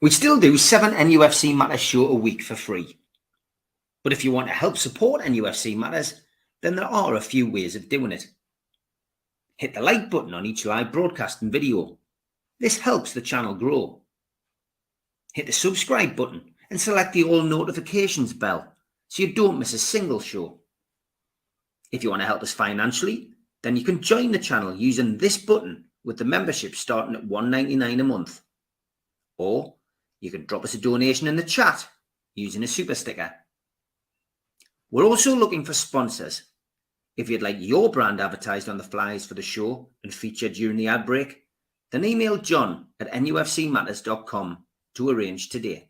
We still do 7 NUFC Matters show a week for free. But if you want to help support NUFC Matters, then there are a few ways of doing it. Hit the like button on each live broadcast and video. This helps the channel grow. Hit the subscribe button and select the all notifications bell so you don't miss a single show. If you want to help us financially, then you can join the channel using this button with the membership starting at $1.99 a month. Or you can drop us a donation in the chat using a super sticker. We're also looking for sponsors. If you'd like your brand advertised on the flyers for the show and featured during the ad break, then email John at nufcmatters.com to arrange today.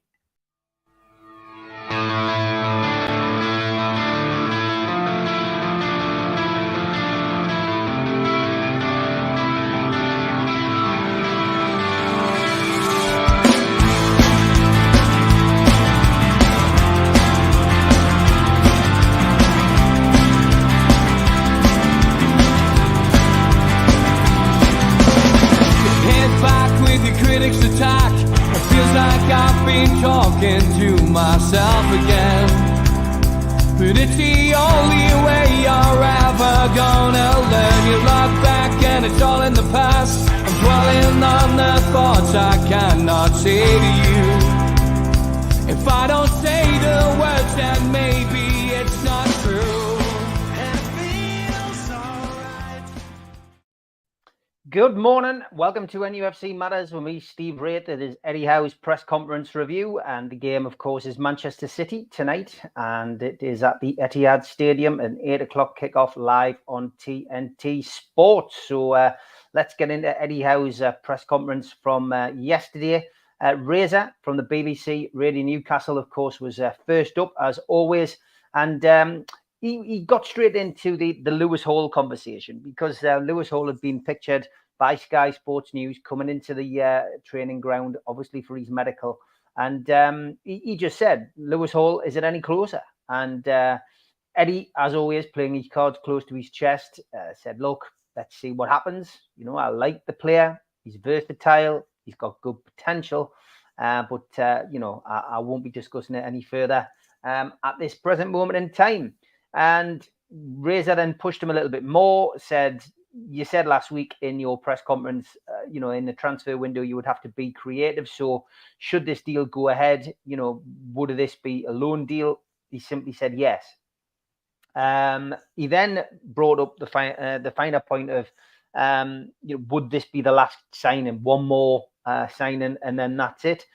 Attack. It feels like I've been talking to myself again, but it's the only way you're ever gonna learn. You look back and it's all in the past. I'm dwelling on the thoughts I cannot say to you. If I don't say the words, then maybe it's not true. Good morning. Welcome to NUFC Matters with me, Steve Wright. It is Eddie Howe's press conference review, and the game, of course, is Manchester City tonight, and it is at the Etihad Stadium, an 8 o'clock kickoff live on TNT Sports. So let's get into Eddie Howe's press conference from yesterday. Reza from the BBC Radio Newcastle, of course, was first up as always, and he got straight into the Lewis Hall conversation because Lewis Hall had been pictured by Sky Sports News coming into the training ground, obviously for his medical. And he just said, Lewis Hall, is it any closer? And Eddie, as always, playing his cards close to his chest, said, look, let's see what happens. You know, I like the player. He's versatile. He's got good potential. But you know, I won't be discussing it any further at this present moment in time. And Reza then pushed him a little bit more, said, you said last week in your press conference, you know, in the transfer window, you would have to be creative. So should this deal go ahead, you know, would this be a loan deal? He simply said yes. He then brought up the finer point of, you know, would this be the last signing, one more signing, and then that's it?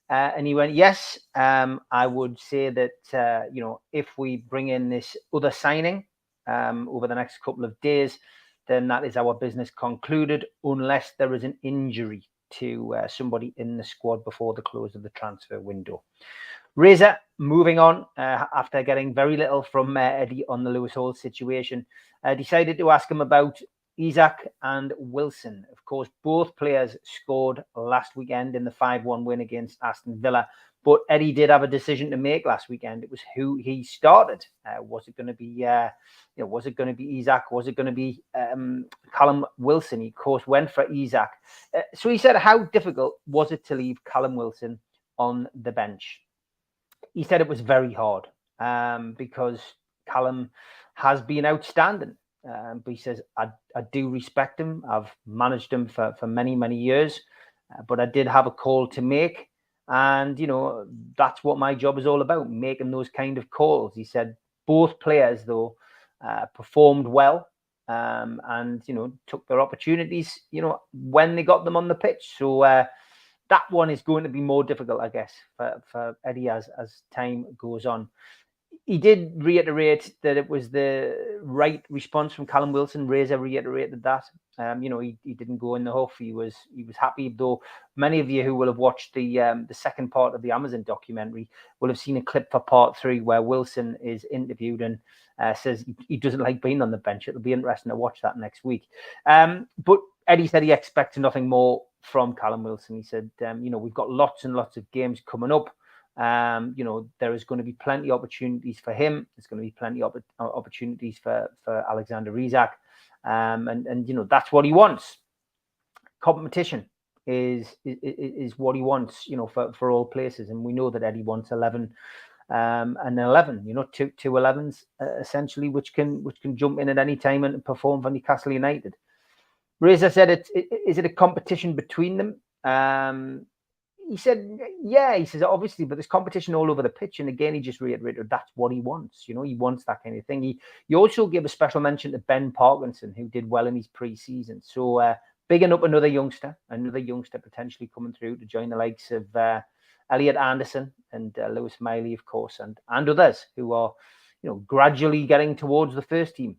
And he went, yes, I would say that, you know, if we bring in this other signing over the next couple of days, then that is our business concluded, unless there is an injury to somebody in the squad before the close of the transfer window. Reza, moving on, after getting very little from Eddie on the Lewis Hall situation, decided to ask him about Isak and Wilson. Of course, both players scored last weekend in the 5-1 win against Aston Villa. But Eddie did have a decision to make last weekend. It was who he started. Was it going to be, you know, was it going to be Isak? Was it going to be Callum Wilson? He, of course, went for Isak. So he said, how difficult was it to leave Callum Wilson on the bench? He said it was very hard because Callum has been outstanding. But he says, I do respect him. I've managed him for many, many years. But I did have a call to make. And, you know, that's what my job is all about, making those kind of calls. He said both players, though, performed well and, you know, took their opportunities, you know, when they got them on the pitch. So that one is going to be more difficult, I guess, for Eddie as time goes on. He did reiterate that it was the right response from Callum Wilson. Reza reiterated that. You know, he didn't go in the huff. He was happy, though many of you who will have watched the second part of the Amazon documentary will have seen a clip for part 3 where Wilson is interviewed and says he doesn't like being on the bench. It'll be interesting to watch that next week. But Eddie said he expects nothing more from Callum Wilson. He said, you know, we've got lots and lots of games coming up. You know, there is going to be plenty of opportunities for him. There's going to be plenty of opportunities for Alexander Isak. And you know, that's what he wants. Competition. is what he wants, for all places. And we know that Eddie wants 11 and 11, two 11s essentially, which can jump in at any time and perform for Newcastle United. Reza said, is it a competition between them? He said, yeah, he says, obviously, but there's competition all over the pitch. And again, he just reiterated that's what he wants. He wants that kind of thing. He also gave a special mention to Ben Parkinson, who did well in his pre-season. So bigging up another youngster potentially coming through to join the likes of Elliot Anderson and Lewis Miley, of course, and others who are, gradually getting towards the first team.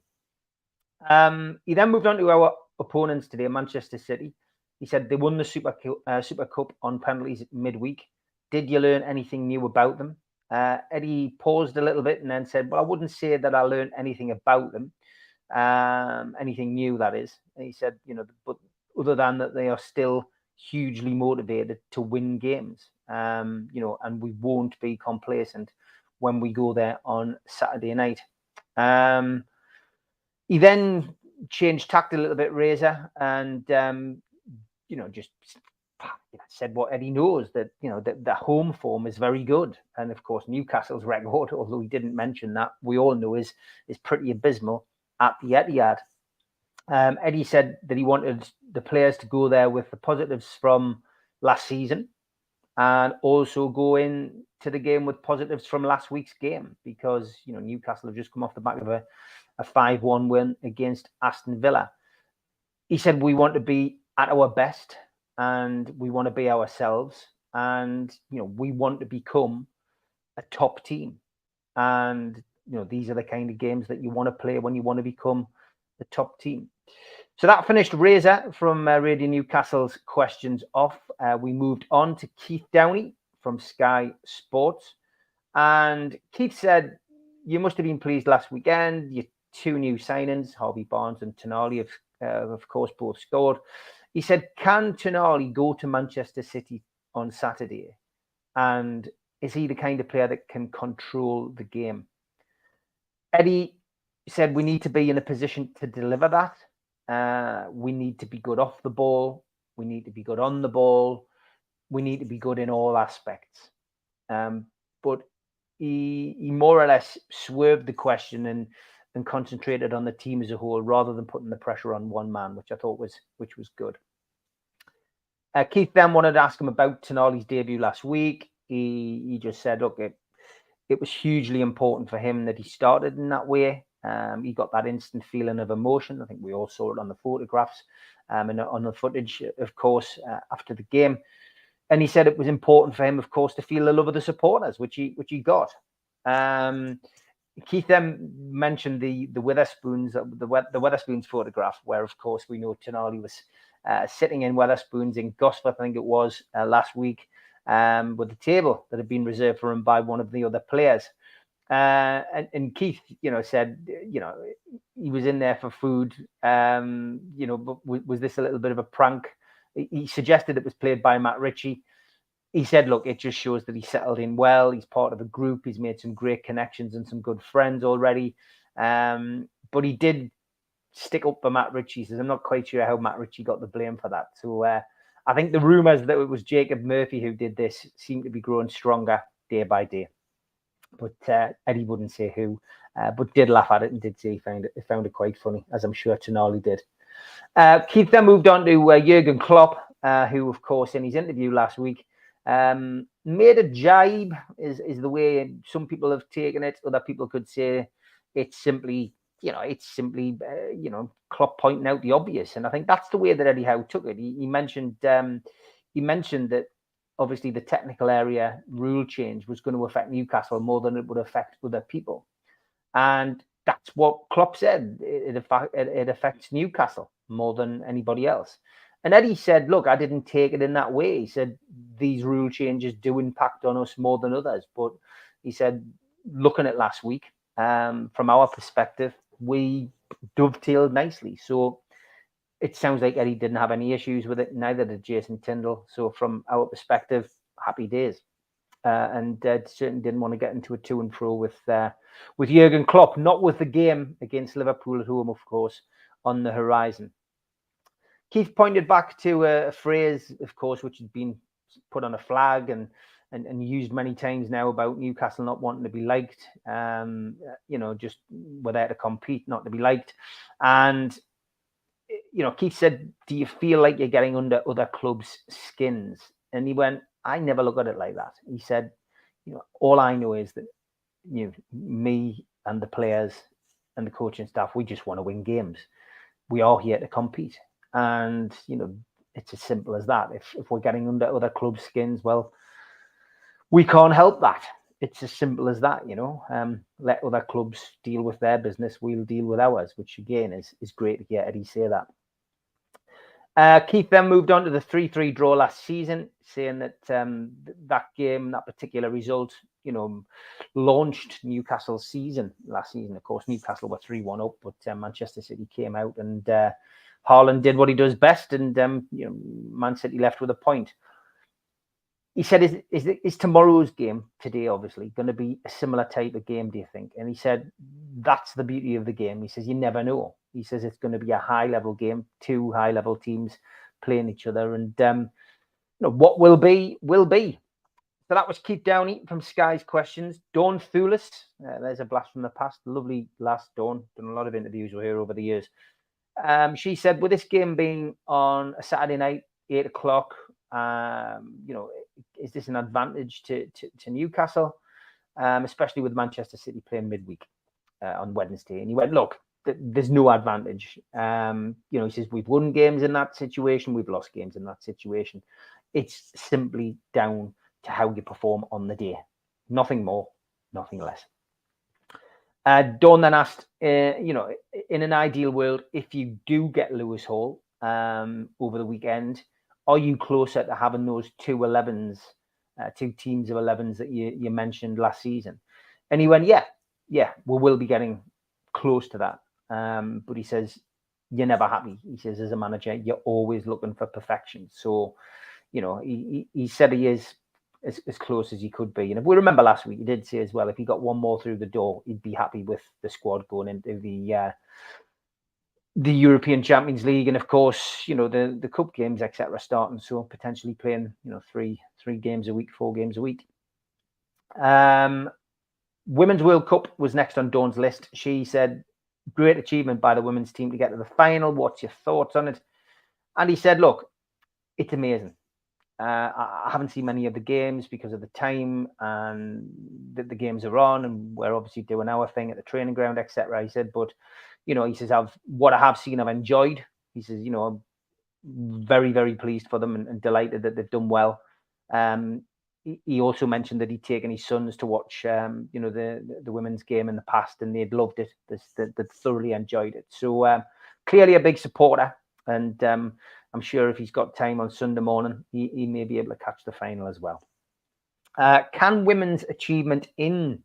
He then moved on to our opponents today, Manchester City. He said they won the Super Cup on penalties midweek. Did you learn anything new about them? Eddie paused a little bit and then said, well, I wouldn't say that I learned anything about them. Anything new, that is. And he said, but other than that, they are still hugely motivated to win games. And we won't be complacent when we go there on Saturday night. He then changed tact a little bit, Reza, and just said what Eddie knows, that that the home form is very good, and of course Newcastle's record, although he didn't mention that, we all know is pretty abysmal at the Etihad. Eddie said that he wanted the players to go there with the positives from last season, and also go in to the game with positives from last week's game, because Newcastle have just come off the back of a 5-1 win against Aston Villa. He said we want to be at our best, and we want to be ourselves, and we want to become a top team, and these are the kind of games that you want to play when you want to become the top team. So that finished Reza from Radio Newcastle's questions off. We moved on to Keith Downey from Sky Sports, and Keith said, you must have been pleased last weekend. Your two new signings, Harvey Barnes and Tonali, of course, both scored. He said, can Tonali go to Manchester City on Saturday? And is he the kind of player that can control the game? Eddie said, we need to be in a position to deliver that. We need to be good off the ball. We need to be good on the ball. We need to be good in all aspects. But he more or less swerved the question and concentrated on the team as a whole, rather than putting the pressure on one man, which I thought was good. Keith then wanted to ask him about Tonali's debut last week. He just said, look, it was hugely important for him that he started in that way. He got that instant feeling of emotion. I think we all saw it on the photographs and on the footage, of course, after the game. And he said it was important for him, of course, to feel the love of the supporters, which he got. Keith then mentioned the Wetherspoons, the Wetherspoons photograph, where, of course, we know Tonali was sitting in Wetherspoons in Gosforth, I think it was, last week, with a table that had been reserved for him by one of the other players. And Keith, said, he was in there for food, but was this a little bit of a prank? He suggested it was played by Matt Ritchie. He said, look, it just shows that he settled in well. He's part of a group. He's made some great connections and some good friends already. But he did stick up for Matt Ritchie. He says, I'm not quite sure how Matt Ritchie got the blame for that. So I think the rumours that it was Jacob Murphy who did this seem to be growing stronger day by day. But Eddie wouldn't say who, but did laugh at it and did say he found it quite funny, as I'm sure Tonali did. Keith then moved on to Jurgen Klopp, who, of course, in his interview last week, made a jibe, is the way some people have taken it. Other people could say it's simply Klopp pointing out the obvious. And I think that's the way that Eddie Howe took it. He mentioned that obviously the technical area rule change was going to affect Newcastle more than it would affect other people. And that's what Klopp said. It affects Newcastle more than anybody else. And Eddie said, look, I didn't take it in that way. He said, these rule changes do impact on us more than others. But he said, looking at last week, from our perspective, we dovetailed nicely. So it sounds like Eddie didn't have any issues with it. Neither did Jason Tyndall. So from our perspective, happy days. And certainly didn't want to get into a to and fro with Jurgen Klopp, not with the game against Liverpool at home, of course, on the horizon. Keith pointed back to a phrase, of course, which had been put on a flag and used many times now about Newcastle not wanting to be liked. Just we're there to compete, not to be liked. And Keith said, "Do you feel like you're getting under other clubs' skins?" And he went, "I never look at it like that." He said, "All I know is that me and the players and the coaching staff, we just want to win games. We are here to compete." And, it's as simple as that. If we're getting under other clubs' skins, well, we can't help that. It's as simple as that, let other clubs deal with their business. We'll deal with ours, which again is great to hear Eddie say that. Keith then moved on to the 3-3 draw last season, saying that that game, that particular result, launched Newcastle's season last season. Of course, Newcastle were 3-1 up, but Manchester City came out and Haaland did what he does best, and Man City left with a point. He said, is tomorrow's game, today obviously, going to be a similar type of game, do you think? And he said, that's the beauty of the game. He says, you never know. He says it's going to be a high-level game, two high-level teams playing each other. And, what will be, will be. So that was Keith Downey from Sky's Questions. Dawn Thulis, there's a blast from the past. Lovely last Dawn. Done a lot of interviews with her over the years. She said, with this game being on a Saturday night, 8 o'clock, is this an advantage to Newcastle, especially with Manchester City playing midweek on Wednesday? And he went, look, there's no advantage. He says, we've won games in that situation. We've lost games in that situation. It's simply down to how you perform on the day. Nothing more, nothing less. Dawn then asked, in an ideal world, if you do get Lewis Hall over the weekend, are you closer to having those two teams of 11s that you mentioned last season? And he went, yeah, we will be getting close to that. But he says, you're never happy. He says, as a manager, you're always looking for perfection. So, he said he is as close as he could be. And if we remember last week, he did say as well, if he got one more through the door, he'd be happy with the squad going into the European Champions League, and of course, the cup games, etc., starting. So potentially playing, 3 games a week, 4 games a week. Women's World Cup was next on Dawn's list. She said, great achievement by the women's team to get to the final. What's your thoughts on it? And he said, look, it's amazing. I haven't seen many of the games because of the time and that the games are on, and we're obviously doing our thing at the training ground, etc. He said, but he says, what I have seen, I've enjoyed. He says, I'm very, very pleased for them and delighted that they've done well. He also mentioned that he'd taken his sons to watch, the women's game in the past, and they'd loved it. They'd thoroughly enjoyed it. So clearly a big supporter, and I'm sure if he's got time on Sunday morning, he may be able to catch the final as well. Can women's achievement in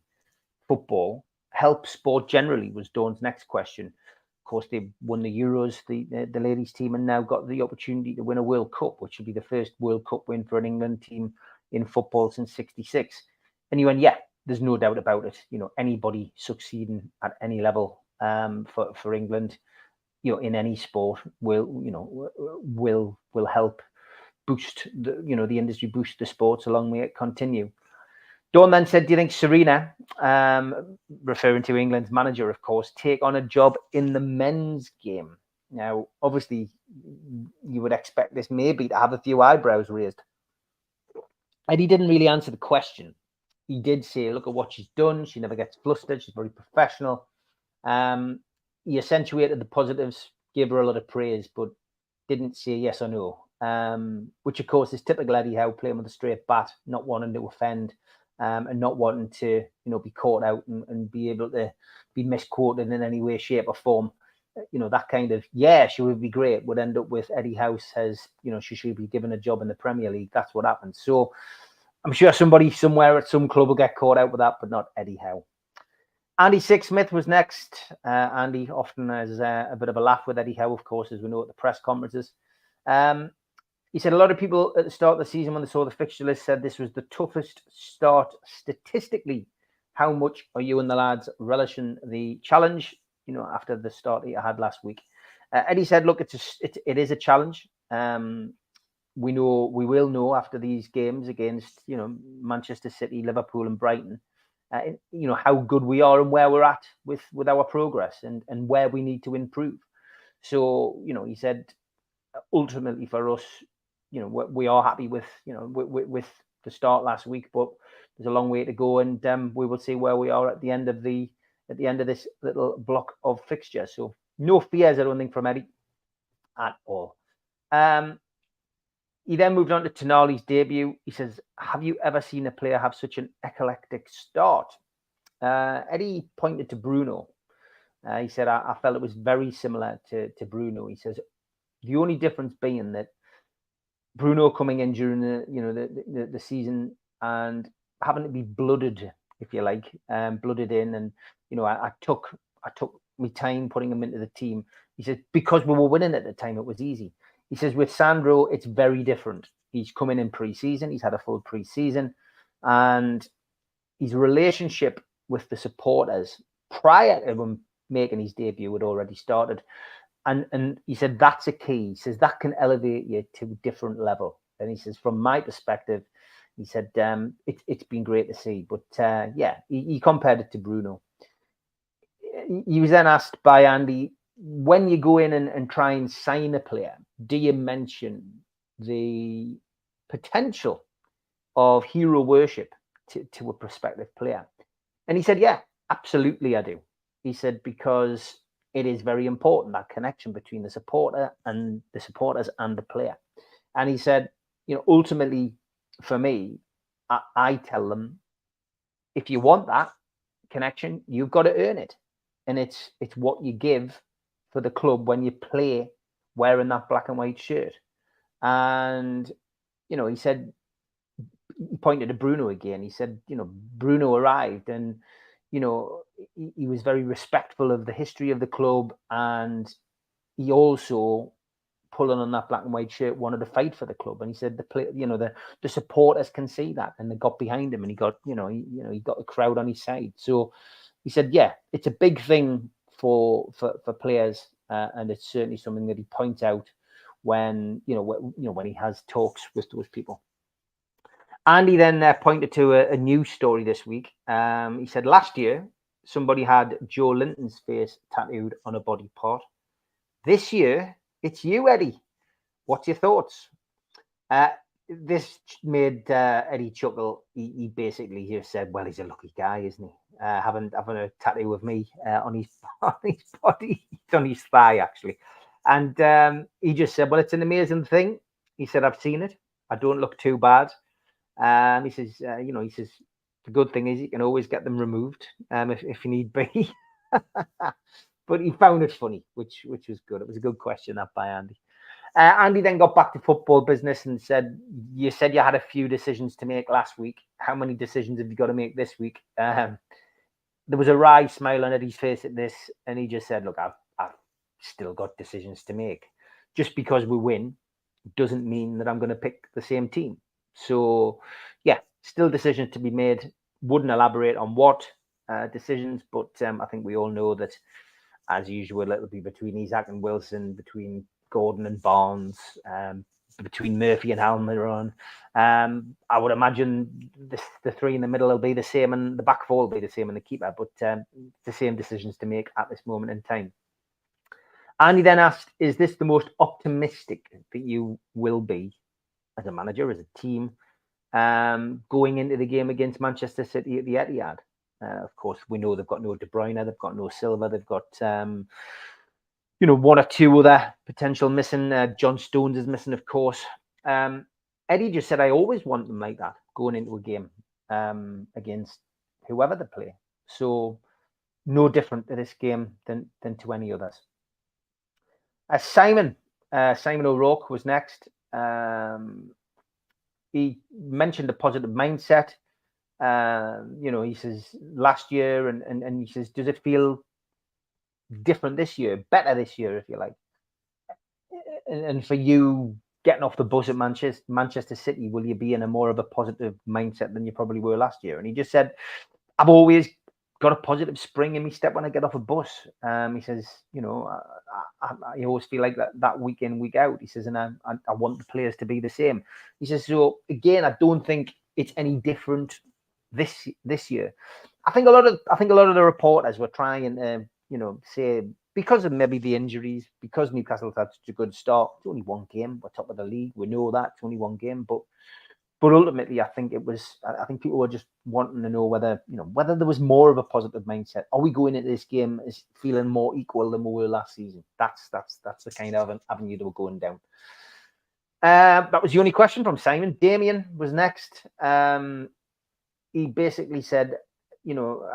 football help sport generally, was Dawn's next question. Of course, they won the Euros, the ladies team, and now got the opportunity to win a World Cup, which would be the first World Cup win for an England team in football since '66. And he went, yeah, there's no doubt about it. Anybody succeeding at any level for England, in any sport will help boost the industry, boost the sports along with it continue. Dawn then said, do you think Serena, referring to England's manager, of course, take on a job in the men's game? Now, obviously, you would expect this maybe to have a few eyebrows raised. And he didn't really answer the question. He did say, look at what she's done. She never gets flustered. She's very professional. He accentuated the positives, gave her a lot of praise, but didn't say yes or no, which, of course, is typical Eddie Howe, playing with a straight bat, not wanting to offend. And not wanting to, be caught out and be able to be misquoted in any way, shape or form. That kind of, she would be great, would end up with Eddie Howe says, she should be given a job in the Premier League. That's what happens. So I'm sure somebody somewhere at some club will get caught out with that, but not Eddie Howe. Andy Sixsmith was next. Andy often has a bit of a laugh with Eddie Howe, of course, as we know at the press conferences. He said a lot of people at the start of the season, when they saw the fixture list, said this was the toughest start statistically. How much are you and the lads relishing the challenge, after the start that you had last week? Eddie said, look, it is a challenge. We will know after these games against, Manchester City, Liverpool and Brighton, how good we are and where we're at with our progress and where we need to improve. So, he said, ultimately for us, we are happy with the start last week, but there's a long way to go, and we will see where we are at the end of this little block of fixtures. So no fears, I don't think, from Eddie at all. He then moved on to Tonali's debut. He says, have you ever seen a player have such an eclectic start? Eddie pointed to Bruno. He said, I felt it was very similar to Bruno. He says, the only difference being that Bruno coming in during the season and having to be blooded, if you like, blooded in, and I took my time putting him into the team. He says, because we were winning at the time, it was easy. He says, with Sandro, it's very different. He's coming in pre-season. He's had a full pre-season, and his relationship with the supporters prior to him making his debut had already started. And he said, that's a key. He says, that can elevate you to a different level. And he says, from my perspective, he said, it's been great to see. But he compared it to Bruno. He was then asked by Andy, when you go in and try and sign a player, do you mention the potential of hero worship to a prospective player? And he said, yeah, absolutely I do. He said, because it is very important, that connection between the supporters and the player. And he said, ultimately for me, I tell them, if you want that connection, you've got to earn it. And it's what you give for the club when you play wearing that black and white shirt. And, he said, he pointed to Bruno again. He said, Bruno arrived and, he was very respectful of the history of the club. And he also, pulling on that black and white shirt, wanted to fight for the club. And he said, the supporters can see that, and they got behind him, and he got, he got the crowd on his side. So he said, yeah, it's a big thing for players, and it's certainly something that he points out when when he has talks with those people. Andy then pointed to a news story this week. He said last year somebody had Joe Linton's face tattooed on a body part. This year it's you, Eddie. What's your thoughts? This made Eddie chuckle. He basically just said, well, he's a lucky guy, isn't he? Having a tattoo of me on his body, on his thigh, actually. And he just said, well, it's an amazing thing. He said, I've seen it. I don't look too bad. He says, the good thing is you can always get them removed if you need be. But he found it funny, which was good. It was a good question, that by Andy. Andy then got back to football business and said, you said you had a few decisions to make last week. How many decisions have you got to make this week? There was a wry smile on Eddie's face at this, and he just said, look, I've still got decisions to make. Just because we win doesn't mean that I'm going to pick the same team. So, yeah, still decisions to be made. Wouldn't elaborate on what decisions, but I think we all know that, as usual, it'll be between Isaac and Wilson, between Gordon and Barnes, between Murphy and Almiron. I would imagine the three in the middle will be the same, and the back four will be the same, and the keeper, but the same decisions to make at this moment in time. And he then asked, is this the most optimistic that you will be as a manager, as a team, going into the game against Manchester City at the Etihad? Of course, we know they've got no De Bruyne, they've got no Silva, they've got one or two other potential missing. John Stones is missing, of course. Eddie just said, I always want them like that going into a game against whoever they play. So no different to this game than to any others. Simon O'Rourke was next. He mentioned a positive mindset. He says last year, and he says, does it feel different this year, better this year, if you like? And for you, getting off the bus at Manchester City, will you be in a more of a positive mindset than you probably were last year? And he just said, I've always got a positive spring in my step when I get off a bus. He says, I always feel like that week in, week out. He says, and I want the players to be the same. He says, so again, I don't think it's any different this year. I think a lot of the reporters were trying to, say, because of maybe the injuries, because Newcastle had such a good start. It's only one game. We're top of the league. We know that it's only one game, but ultimately, I think people were just wanting to know whether there was more of a positive mindset. Are we going into this game as feeling more equal than we were last season? That's the kind of avenue they were going down. That was the only question from Simon. Damien was next. He basically said,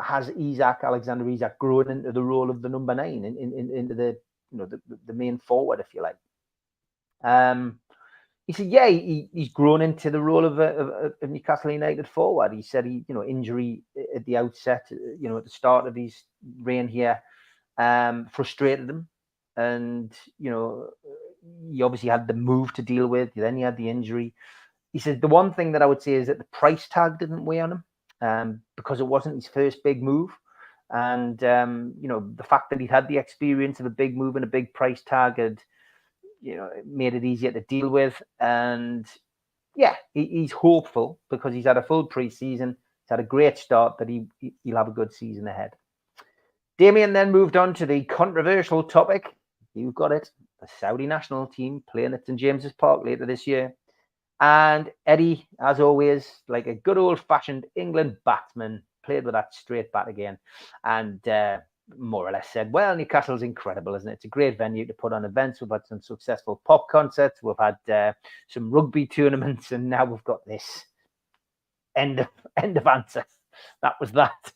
has Alexander Isak grown into the role of the number 9 into the main forward, if you like? He said, yeah, he's grown into the role of a Newcastle United forward. He said injury at the outset, at the start of his reign here, frustrated him. And, he obviously had the move to deal with. Then he had the injury. He said, the one thing that I would say is that the price tag didn't weigh on him because it wasn't his first big move. And, the fact that he had the experience of a big move and a big price tag had, it made it easier to deal with. And yeah, he's hopeful because he's had a full pre-season. He's had a great start that he'll have a good season ahead. Damien then moved on to the controversial topic. You've got it. The Saudi national team playing at St. James's Park later this year. And Eddie, as always, like a good old-fashioned England batsman, played with that straight bat again. And more or less said, well, Newcastle's incredible, isn't it? It's a great venue to put on events. We've had some successful pop concerts. We've had some rugby tournaments, and now we've got this. End of answer. That was that.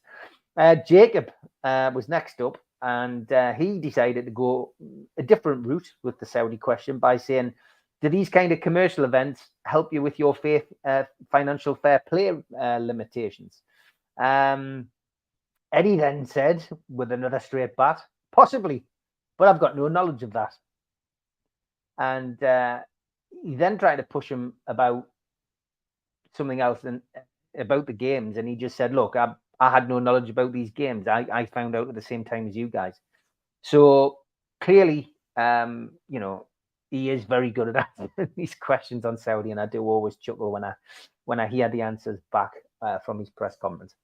Jacob was next up, and he decided to go a different route with the Saudi question by saying, do these kind of commercial events help you with your financial fair play limitations? Eddie then said, with another straight bat, possibly, but I've got no knowledge of that. And he then tried to push him about something else and about the games. And he just said, look, I had no knowledge about these games. I found out at the same time as you guys. So clearly, he is very good at answering these questions on Saudi. And I do always chuckle when I hear the answers back from his press conference.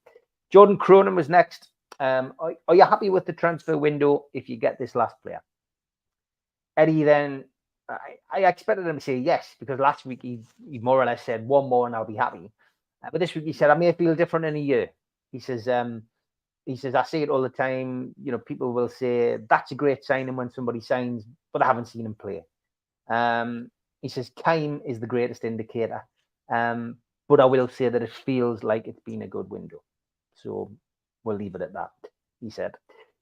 Jordan Cronin was next. Are you happy with the transfer window if you get this last player? Eddie then, I expected him to say yes, because last week he more or less said one more and I'll be happy. But this week he said, I may feel different in a year. He says, I see it all the time. People will say that's a great signing when somebody signs, but I haven't seen him play. He says, time is the greatest indicator. But I will say that it feels like it's been a good window. So we'll leave it at that, he said.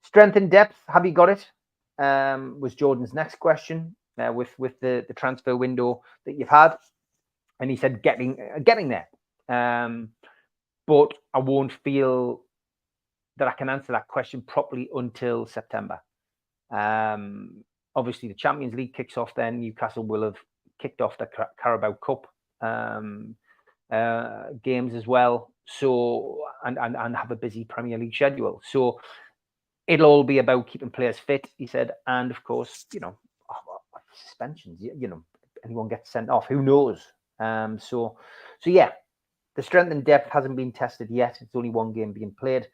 Strength and depth, have you got it? Was Jordan's next question with the transfer window that you've had. And he said, getting there. But I won't feel that I can answer that question properly until September. Obviously, the Champions League kicks off then. Newcastle will have kicked off the Carabao Cup games as well. So and have a busy Premier League schedule. So it'll all be about keeping players fit, he said, and of course, suspensions. Anyone gets sent off, who knows? So yeah, the strength and depth hasn't been tested yet. It's only one game being played,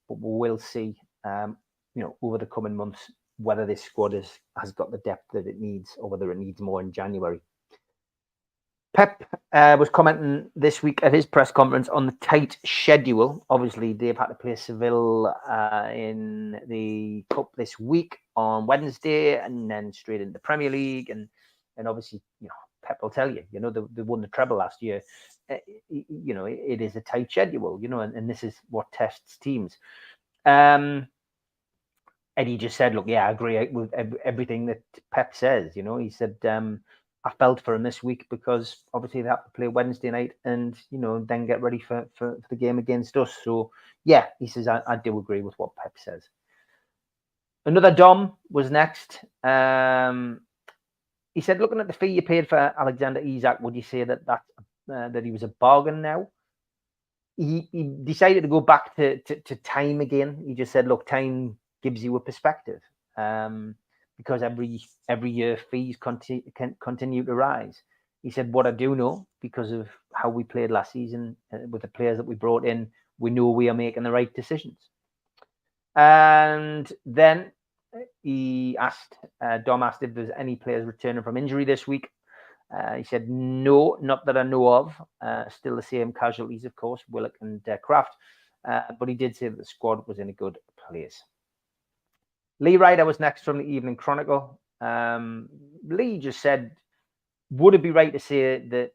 but we will see. Over the coming months whether this squad has got the depth that it needs, or whether it needs more in January. Pep was commenting this week at his press conference on the tight schedule. Obviously, they've had to play Seville in the Cup this week on Wednesday, and then straight into the Premier League. And obviously, Pep will tell you, they won the treble last year. It is a tight schedule, and this is what tests teams. Eddie just said, look, yeah, I agree with everything that Pep says. He said, I felt for him this week because obviously they have to play Wednesday night and, then get ready for the game against us. So, yeah, he says, I do agree with what Pep says. Another Dom was next. He said, looking at the fee you paid for Alexander Isak, would you say that he was a bargain now? he decided to go back to time again. He just said, look, time gives you a perspective, because every year fees continue to rise. He said, what I do know, because of how we played last season with the players that we brought in, we know we are making the right decisions. And then he asked, Dom asked if there's any players returning from injury this week. He said, no, not that I know of. Still the same casualties, of course, Willock and Kraft. But he did say that the squad was in a good place. Lee Ryder was next from the Evening Chronicle. Lee just said, would it be right to say that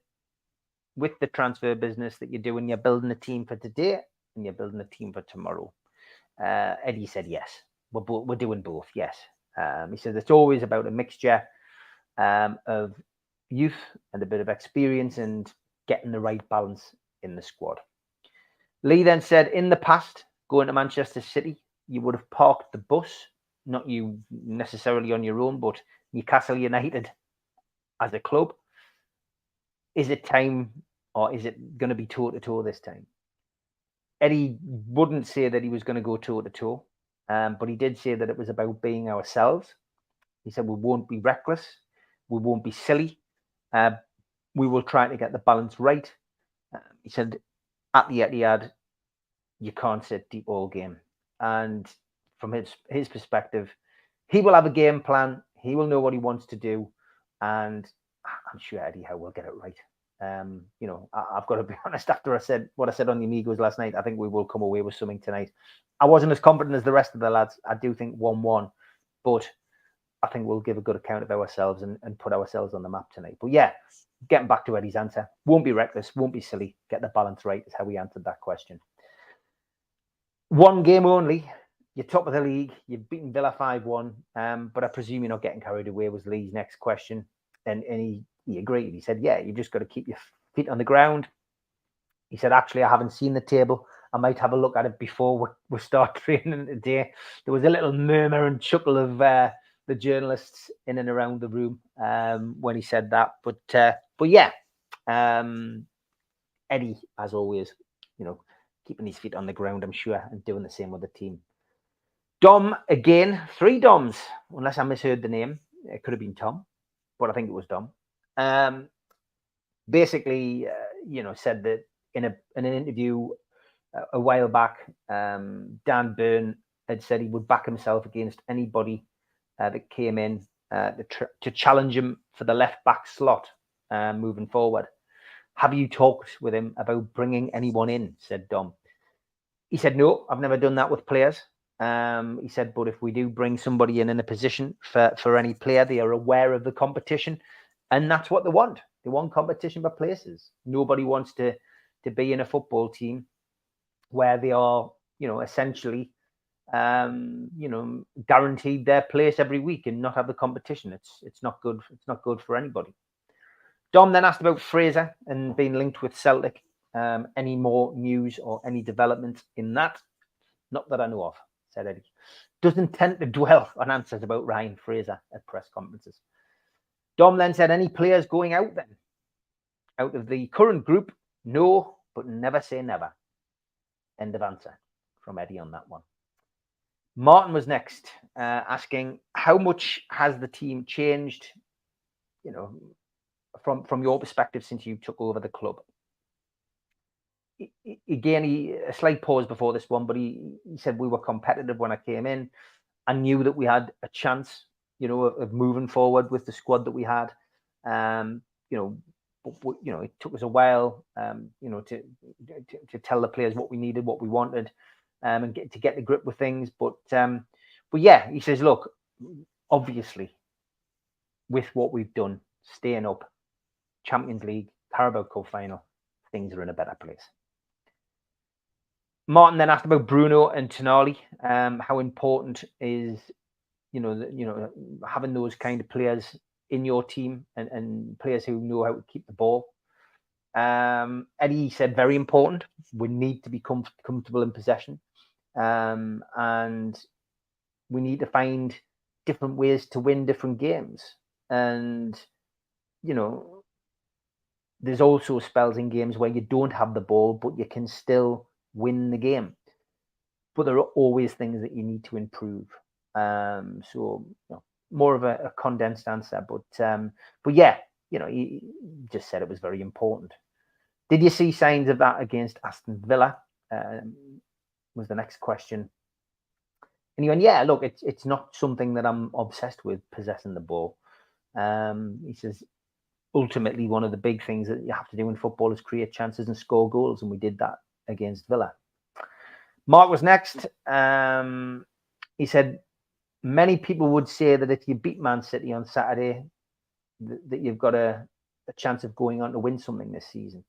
with the transfer business that you're doing, you're building a team for today and you're building a team for tomorrow? Eddie said, yes, we're doing both, yes. He said, it's always about a mixture of youth and a bit of experience and getting the right balance in the squad. Lee then said, in the past, going to Manchester City, you would have parked the bus, not you necessarily on your own, but Newcastle United as a club. Is it time, or is it going to be toe-to-toe this time? Eddie wouldn't say that he was going to go toe-to-toe, but he did say that it was about being ourselves. He said, we won't be reckless. We won't be silly. We will try to get the balance right. He said, at the Etihad, you can't sit deep all game. And from his perspective, he will have a game plan. He will know what he wants to do. And I'm sure Eddie Howe will get it right. I've got to be honest, after I said what I said on the Amigos last night, I think we will come away with something tonight. I wasn't as confident as the rest of the lads. I do think 1-1, but I think we'll give a good account of ourselves and put ourselves on the map tonight. But yeah, getting back to Eddie's answer, won't be reckless, won't be silly, get the balance right is how we answered that question. One game only, you're top of the league, you've beaten Villa 5-1, but I presume you're not getting carried away, was Lee's next question. And he agreed. He said, yeah, you've just got to keep your feet on the ground. He said, actually, I haven't seen the table. I might have a look at it before we start training today. There was a little murmur and chuckle of the journalists in and around the room when he said that. But yeah, Eddie, as always, keeping his feet on the ground, I'm sure, and doing the same with the team. Dom, again, 3 Doms, unless I misheard the name. It could have been Tom, but I think it was Dom. Basically, said that in an interview a while back, Dan Byrne had said he would back himself against anybody that came in to challenge him for the left back slot moving forward. Have you talked with him about bringing anyone in? Said Dom. He said, no, I've never done that with players. He said, but if we do bring somebody in a position for any player, they are aware of the competition, and that's what they want. They want competition for places. Nobody wants to be in a football team where they are, essentially, guaranteed their place every week and not have the competition. It's not good. It's not good for anybody. Dom then asked about Fraser and being linked with Celtic. Any more news or any development in that? Not that I know of, said Eddie. Doesn't tend to dwell on answers about Ryan Fraser at press conferences. Dom then said, any players going out then? Out of the current group, no, but never say never. End of answer from Eddie on that one. Martin was next, asking, how much has the team changed, from your perspective since you took over the club? Again, a slight pause before this one, but he said we were competitive when I came in. I knew that we had a chance, of moving forward with the squad that we had. It took us a while, to tell the players what we needed, what we wanted, and to get the grip with things. But yeah, he says, look, obviously, with what we've done, staying up, Champions League, Carabao Cup final, things are in a better place. Martin then asked about Bruno and Tonali. How important is, having those kind of players in your team and players who know how to keep the ball. Eddie said very important. We need to be comfortable in possession, and we need to find different ways to win different games. And there's also spells in games where you don't have the ball, but you can still win the game. But there are always things that you need to improve. So more of a condensed answer, but yeah, he just said it was very important. Did you see signs of that against Aston Villa? Was the next question. And he went, yeah, look, it's not something that I'm obsessed with, possessing the ball. He says, ultimately, one of the big things that you have to do in football is create chances and score goals, and we did that against Villa. Mark was next. He said, many people would say that if you beat Man City on Saturday, that you've got a chance of going on to win something this season.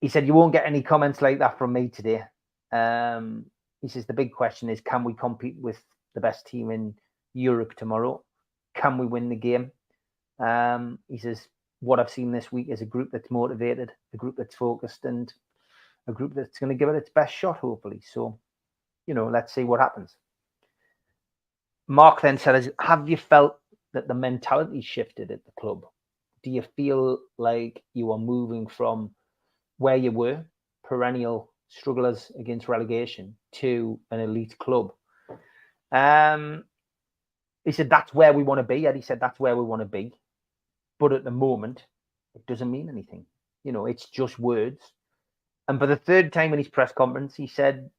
He said, you won't get any comments like that from me today. He says, the big question is, can we compete with the best team in Europe tomorrow? Can we win the game? He says, what I've seen this week is a group that's motivated, a group that's focused, and a group that's going to give it its best shot, hopefully. So, let's see what happens. Mark then said, have you felt that the mentality shifted at the club? Do you feel like you are moving from where you were, perennial strugglers against relegation, to an elite club? He said, that's where we want to be. Eddie said, that's where we want to be. But at the moment, it doesn't mean anything. It's just words. And for the third time in his press conference, he said,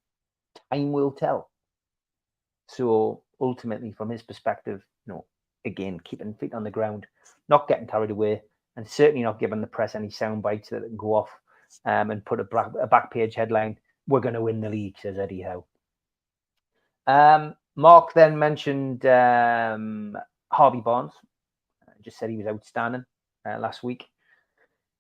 time will tell. So ultimately, from his perspective, again, keeping feet on the ground, not getting carried away, and certainly not giving the press any sound bites that can go off and put a back page headline, we're going to win the league, says Eddie Howe. Mark then mentioned Harvey Barnes. Just said he was outstanding last week.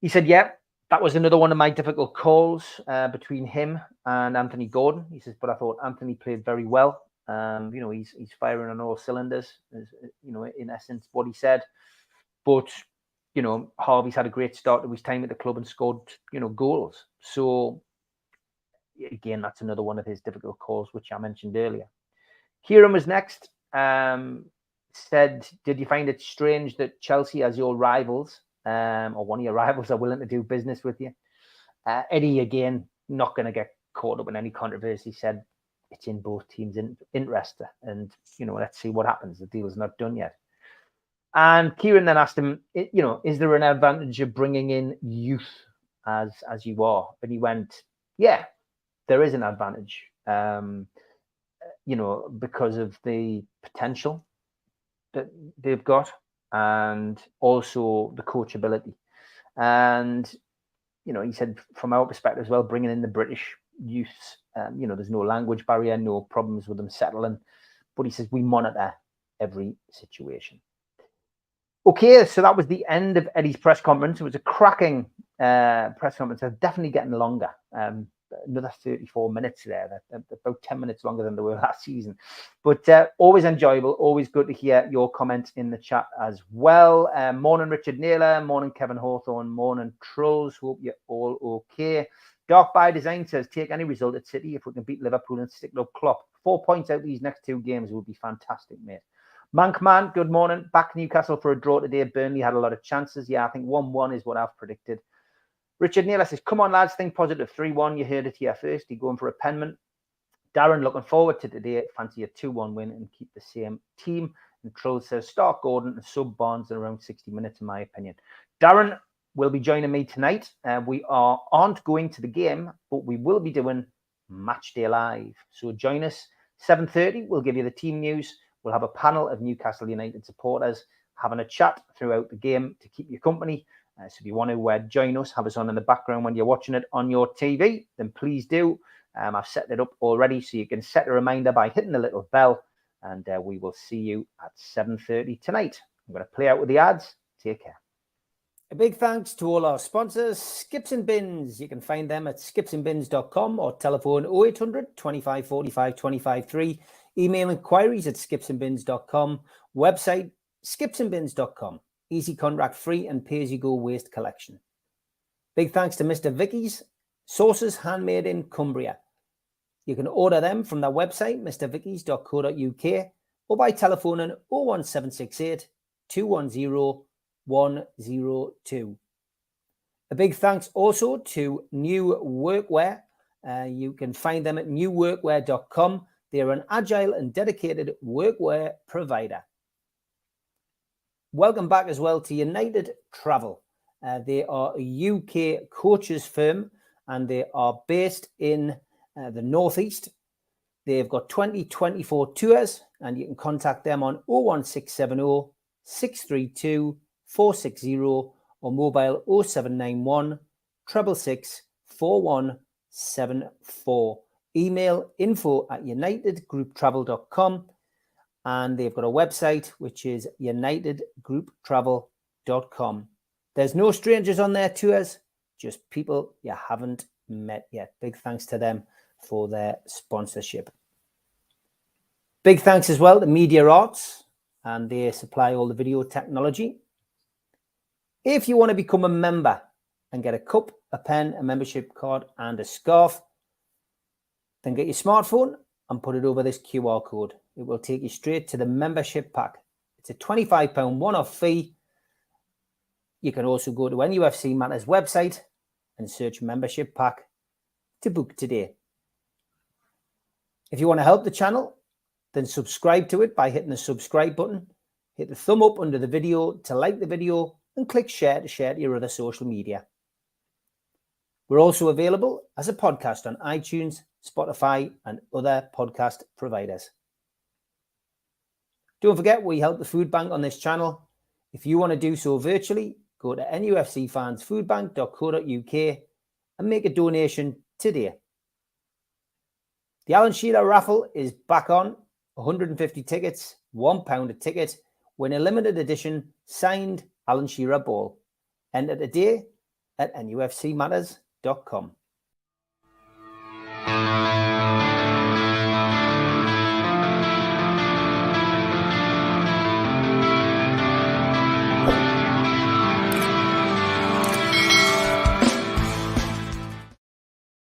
He said, yeah, that was another one of my difficult calls between him and Anthony Gordon. He says, but I thought Anthony played very well. He's firing on all cylinders, in essence, what he said. But, Harvey's had a great start to his time at the club and scored, goals. So, again, that's another one of his difficult calls, which I mentioned earlier. Kieran was next. Said, did you find it strange that Chelsea, as your rivals, or one of your rivals, are willing to do business with you? Eddie, again, not going to get caught up in any controversy, said it's in both teams' interest. And, let's see what happens. The deal's not done yet. And Kieran then asked him, is there an advantage of bringing in youth as you are? And he went, yeah, there is an advantage, because of the potential that they've got, and also the coachability. And, he said, from our perspective as well, bringing in the British youths, there's no language barrier, no problems with them settling. But he says, we monitor every situation. Okay, so that was the end of Eddie's press conference. It was a cracking press conference. It's definitely getting longer. Another 34 minutes there, about 10 minutes longer than they were last season. But always enjoyable, always good to hear your comments in the chat as well. Morning, Richard Naylor. Morning, Kevin Hawthorne. Morning, Trolls. Hope you're all okay. Dark by Design says, take any result at City. If we can beat Liverpool and stick up Klopp. 4 points out these next two games would be fantastic, mate. Mankman, good morning. Back Newcastle for a draw today. Burnley had a lot of chances. Yeah, I think 1-1 is what I've predicted. Richard Naylor says, come on, lads, think positive. 3-1, you heard it here first. You're going for a penman. Darren, looking forward to today. Fancy a 2-1 win and keep the same team. And Troll says, start Gordon and sub Barnes in around 60 minutes, in my opinion. Darren will be joining me tonight. We aren't going to the game, but we will be doing Match Day Live. So join us, 7:30. We'll give you the team news. We'll have a panel of Newcastle United supporters having a chat throughout the game to keep you company. So if you want to join us, have us on in the background when you're watching it on your TV, then please do. I've set it up already, so you can set a reminder by hitting the little bell, and we will see you at 7:30 tonight. I'm going to play out with the ads. Take care. A big thanks to all our sponsors, Skips and Bins. You can find them at skipsandbins.com or telephone 0800 25 45 25 3. Email inquiries at skipsandbins.com. Website, skipsandbins.com. Easy contract free and pay-as-you-go waste collection. Big thanks to Mr. Vicky's. Sauces handmade in Cumbria. You can order them from their website, mrvickys.co.uk, or by telephoning 01768 210 102. A big thanks also to New Workwear. You can find them at newworkwear.com. They're an agile and dedicated workwear provider. Welcome back as well to United Travel. They are a UK coaches firm and they are based in the Northeast. They've got 2024 tours and you can contact them on 01670 632 460 or mobile 0791 666 4174. Email info@unitedgrouptravel.com and they've got a website which is unitedgrouptravel.com. There's no strangers on their tours, just people you haven't met yet. Big thanks to them for their sponsorship. Big thanks as well to Media Arts, and they supply all the video technology. If you want to become a member and get a cup, a pen, a membership card, and a scarf, then get your smartphone and put it over this QR code. It will take you straight to the membership pack. It's a £25 one-off fee. You can also go to NUFC Matters website and search membership pack to book today. If you want to help the channel, then subscribe to it by hitting the subscribe button. Hit the thumb up under the video to like the video and click share to share to your other social media. We're also available as a podcast on iTunes, Spotify, and other podcast providers. Don't forget, we help the food bank on this channel. If you want to do so virtually, go to nufcfansfoodbank.co.uk and make a donation today. The Alan Shearer raffle is back on. 150 tickets, £1 a ticket, win a limited edition signed Alan Shearer ball. Enter today at nufcmatters.com.